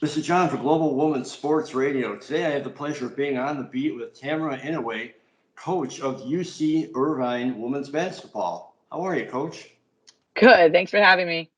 This is John for Global Women's Sports Radio. Today I have the pleasure of being on the beat with Tamara Inoue, coach of UC Irvine women's basketball. How are you, coach? Good. Thanks for having me.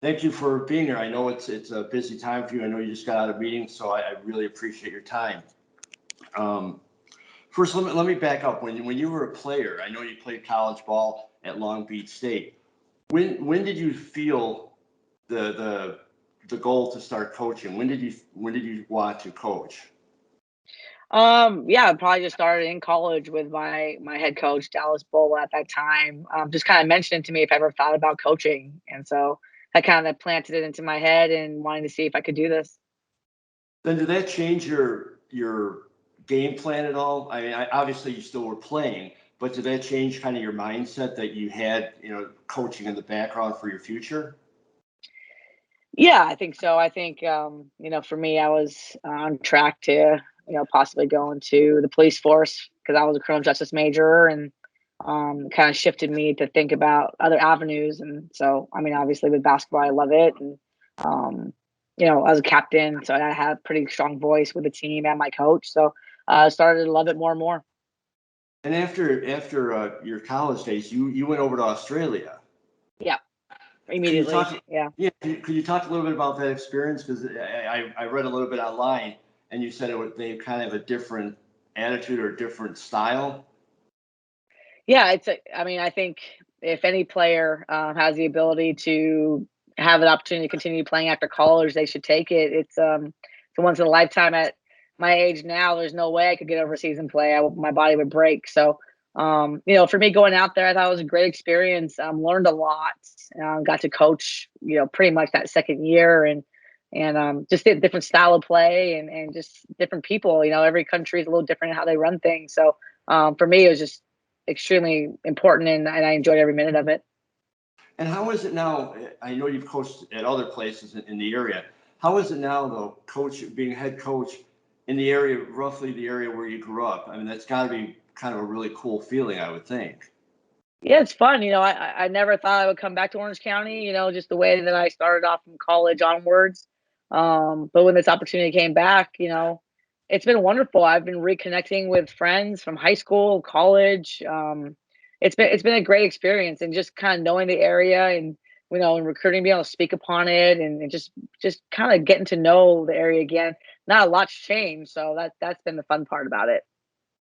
Thank you for being here. I know it's a busy time for you. I know you just got out of meetings, so I really appreciate your time. Um, First, let me back up. When you were a player, I know you played college ball at Long Beach State. When did you feel the the goal to start coaching? When did you want to coach? Yeah, I probably just started in college with my head coach, Dallas Bull, at that time. Just kind of mentioned it to me if I ever thought about coaching, and so I kind of planted it into my head and wanting to see if I could do this. Then did that change your game plan at all? I mean, obviously you still were playing, but did that change kind of your mindset that you had, coaching in the background for your future? Yeah, I think so. I think for me, I was on track to possibly go into the police force because I was a criminal justice major, and kind of shifted me to think about other avenues. And so, I mean, obviously with basketball, I love it, and um, I was a captain, so I had a pretty strong voice with the team and my coach. So I started to love it more and more. And after your college days, you went over to Australia. Yeah, Could you immediately. talk? Yeah. Yeah, could you talk a little bit about that experience? Because I read a little bit online, and you said they kind of have a different attitude or a different style. Yeah, I mean, I think if any player has the ability to have an opportunity to continue playing after college, they should take it. It's a once in a lifetime. At my age now, there's no way I could get overseas and play. My body would break. So, for me going out there, I thought it was a great experience. Learned a lot. Got to coach, pretty much that second year, and just a different style of play, and just different people. Every country is a little different in how they run things. So, for me, it was just extremely important, and I enjoyed every minute of it. And how is it now? I know you've coached at other places in the area. How is it now, though, coach being head coach in the area, roughly the area where you grew up? I mean, that's got to be kind of a really cool feeling, I would think. Yeah, it's fun. I never thought I would come back to Orange County. Just the way that I started off from college onwards. But when this opportunity came back, it's been wonderful. I've been reconnecting with friends from high school, college. It's been a great experience, and just kind of knowing the area, and and recruiting, being able to speak upon it, and just kind of getting to know the area again. Not a lot's changed, so that's been the fun part about it.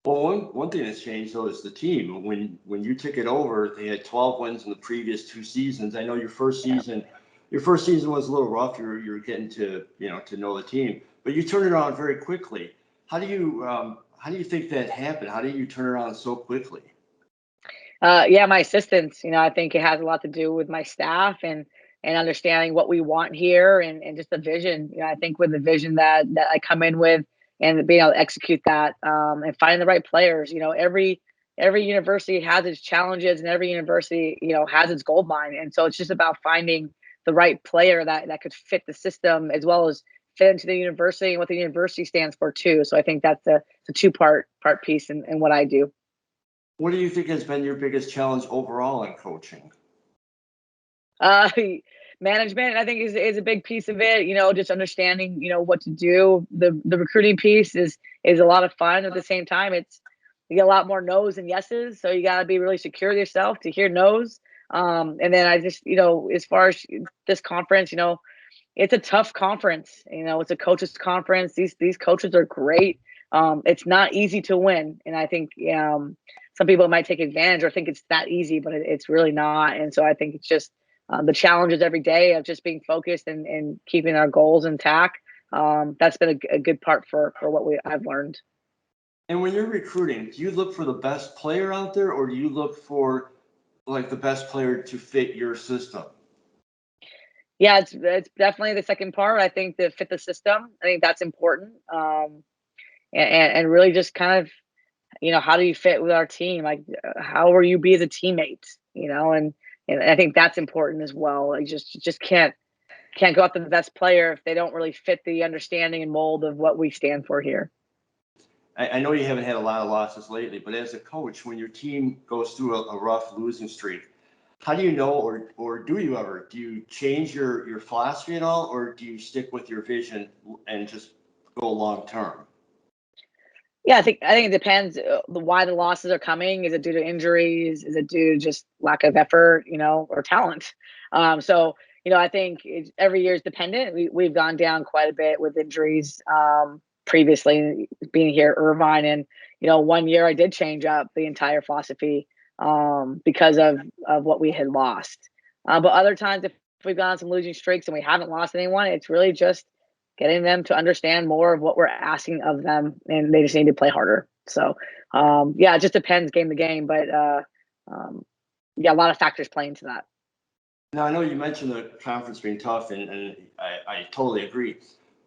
Well, one thing that's changed though is the team. When you took it over, they had 12 wins in the previous two seasons. I know Yeah. your first season was a little rough. You're getting to to know the team, but you turned it around very quickly. How do you think that happened? How did you turn it around so quickly? Yeah, my assistants. I think it has a lot to do with my staff, and understanding what we want here, and just the vision. I think with the vision that I come in with, and being able to execute that, and finding the right players. Every university has its challenges, and every university has its gold mine, and so it's just about finding the right player that could fit the system, as well as fit into the university and what the university stands for too. So I think that's a two part piece in what I do. What do you think has been your biggest challenge overall in coaching? Uh, Management, I think, is a big piece of it. Just understanding, what to do. The recruiting piece is a lot of fun. At the same time, you get a lot more no's and yeses, so you got to be really secure of yourself to hear no's. And then I just, as far as this conference, it's a tough conference. It's a coaches conference. These coaches are great. It's not easy to win, and I think some people might take advantage or think it's that easy, but it's really not. And so I think it's just the challenges every day of just being focused, and keeping our goals intact. That's been a good part for what I've learned. And when you're recruiting, do you look for the best player out there, or do you look for like the best player to fit your system? Yeah, it's definitely the second part. I think to fit the system, I think that's important. And really just kind of how do you fit with our team? Like, how will you be as a teammate? And I think that's important as well. Like, just can't go after the best player if they don't really fit the understanding and mold of what we stand for here. I know you haven't had a lot of losses lately, but as a coach, when your team goes through a rough losing streak, how do you know, or do you ever, do you change your philosophy at all, or do you stick with your vision and just go long term? Yeah, I think it depends why the losses are coming. Is it due to injuries? Is it due to just lack of effort, or talent? So I think every year is dependent. We've gone down quite a bit with injuries previously being here at Irvine, and one year I did change up the entire philosophy because of what we had lost. But other times, if we've gone on some losing streaks and we haven't lost anyone, it's really just getting them to understand more of what we're asking of them, and they just need to play harder. So, yeah, it just depends game to game, but yeah, a lot of factors play into that. Now, I know you mentioned the conference being tough, and I totally agree.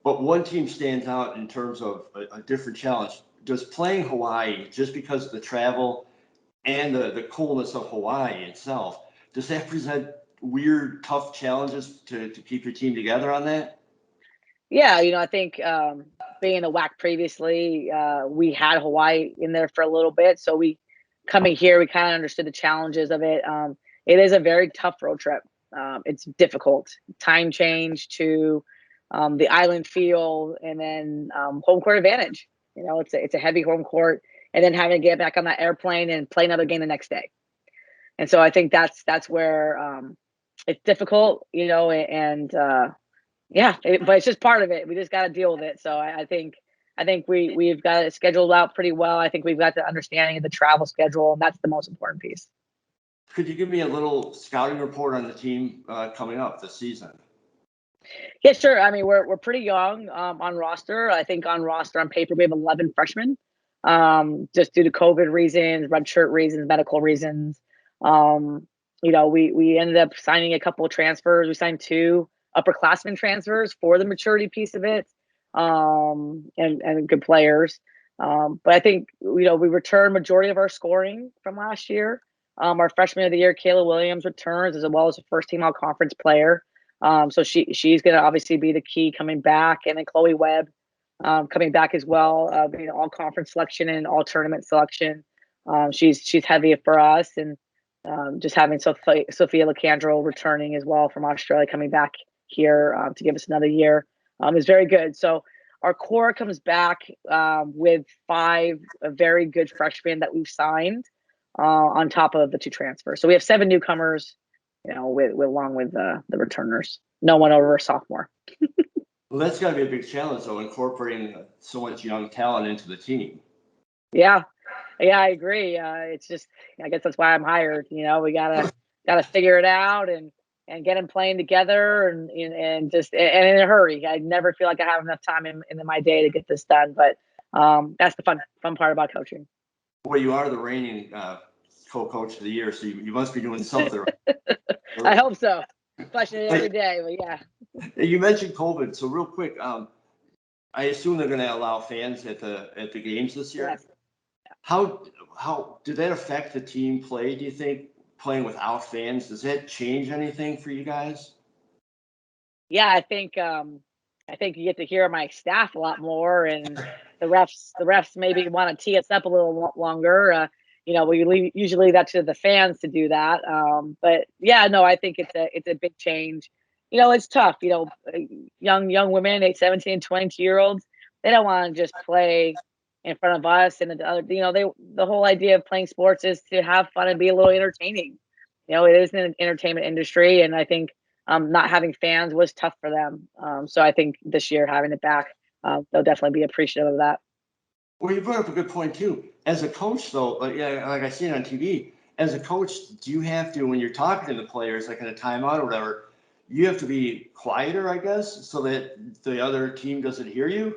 But one team stands out in terms of a different challenge. Does playing Hawaii, just because of the travel and the coolness of Hawaii itself, does that present weird, tough challenges to keep your team together on that? Yeah, I think being a WAC previously, we had Hawaii in there for a little bit, so we coming here, we kind of understood the challenges of it. It is a very tough road trip. It's difficult. Time change to the island feel, and then home court advantage. It's a heavy home court, and then having to get back on that airplane and play another game the next day. And so I think that's where it's difficult, and yeah, but it's just part of it. We just got to deal with it. So I think we've got it scheduled out pretty well. I think we've got the understanding of the travel schedule, and that's the most important piece. Could you give me a little scouting report on the team coming up this season? Yeah, sure. I mean, we're pretty young on roster. I think on roster on paper we have 11 freshmen, just due to COVID reasons, redshirt reasons, medical reasons. We ended up signing a couple of transfers. We signed 2 upperclassmen transfers for the maturity piece of it, and good players. But I think we returned majority of our scoring from last year. Our freshman of the year, Kayla Williams, returns as well as a first team all conference player. So she's going to obviously be the key coming back, and then Chloe Webb coming back as well, being all conference selection and all tournament selection. She's heavy for us, and just having Sophia Lacandro returning as well from Australia, coming back here to give us another year is very good. So our core comes back with 5 very good freshmen that we've signed on top of the 2 transfers. So we have 7 newcomers, along with the returners. No one over a sophomore. Well, that's got to be a big challenge, though, incorporating so much young talent into the team. Yeah, I agree. It's just, I guess that's why I'm hired. We gotta figure it out and get them playing together, and just and in a hurry. I never feel like I have enough time in my day to get this done, but that's the fun part about coaching. Well, you are the reigning co-coach of the year, so you must be doing something right. I hope so. Question it every day, but yeah. You mentioned COVID, so real quick, I assume they're going to allow fans at the games this year. Yes. How did that affect the team play? Do you think playing without fans, does that change anything for you guys? Yeah, I think you get to hear my staff a lot more, and the refs maybe want to tee us up a little longer. We usually leave that to the fans to do that. But yeah, no, I think it's a big change. It's tough. Young women, 17, 22-year-olds, they don't want to just play in front of us and the other. The whole idea of playing sports is to have fun and be a little entertaining. It is an entertainment industry, and I think not having fans was tough for them. So I think this year having it back, they'll definitely be appreciative of that. Well, you brought up a good point too. As a coach, though, like I see it on TV, as a coach, do you have to, when you're talking to the players, like in a timeout or whatever, you have to be quieter, I guess, so that the other team doesn't hear you?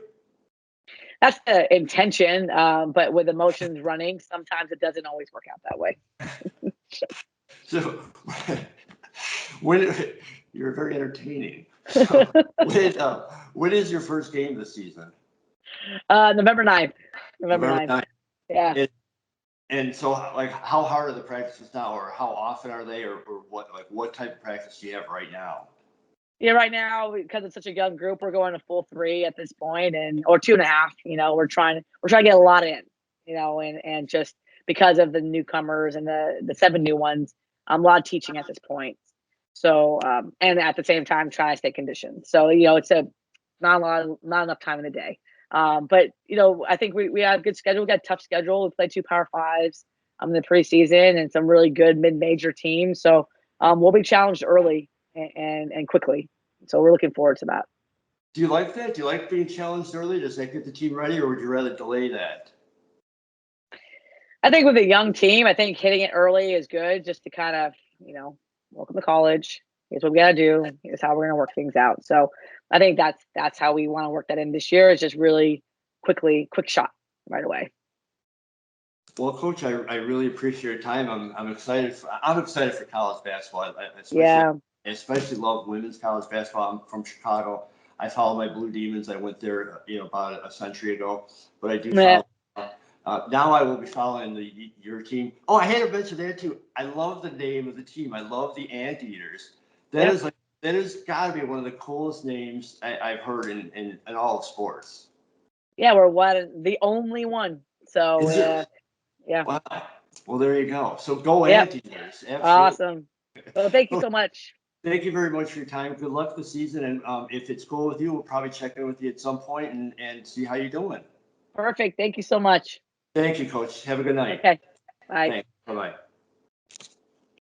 That's the intention, but with emotions running, sometimes it doesn't always work out that way. So, when you're very entertaining. So, when is your first game this season? November 9th. November November 9th. 9th. Yeah. And so, like, how hard are the practices now, or how often are they, or what type of practice do you have right now? Yeah, right now, because it's such a young group, we're going to full 3 at this point, or 2.5. We're trying to get a lot in, and just because of the newcomers and the 7 new ones, a lot of teaching at this point. So, and at the same time, trying to stay conditioned. So, you know, it's not enough time in the day. But you know, I think we have a good schedule. We got a tough schedule. We play 2 Power Fives in the preseason and some really good mid-major teams. So we'll be challenged early and quickly. So we're looking forward to that. Do you like that? Do you like being challenged early? Does that get the team ready, or would you rather delay that? I think with a young team, I think hitting it early is good just to kind of, you know, welcome to college. Here's what we got to do. Here's how we're going to work things out. So I think that's how we want to work that in this year, is just really quick shot right away. Well, Coach, I really appreciate your time. I'm excited. I'm excited for college basketball. Yeah. I especially love women's college basketball. I'm from Chicago. I follow my Blue Demons. I went there, you know, about a century ago. But I do Yeah. follow. Now I will be following your team. Oh, I had to mention that too. I love the name of the team. I love the Anteaters. That Yeah. is like that has got to be one of the coolest names I've heard in all of sports. Yeah, we're the only one. So Is it? yeah. Wow. Well, there you go. So go Yep. Anteaters. Absolutely. Awesome. Well, thank you Well, so much. thank you very much for your time. Good luck this season. And if it's cool with you, we'll probably check in with you at some point and see how you're doing. Perfect. Thank you so much. Thank you, Coach. Have a good night. Okay. Bye. Thanks. Bye bye.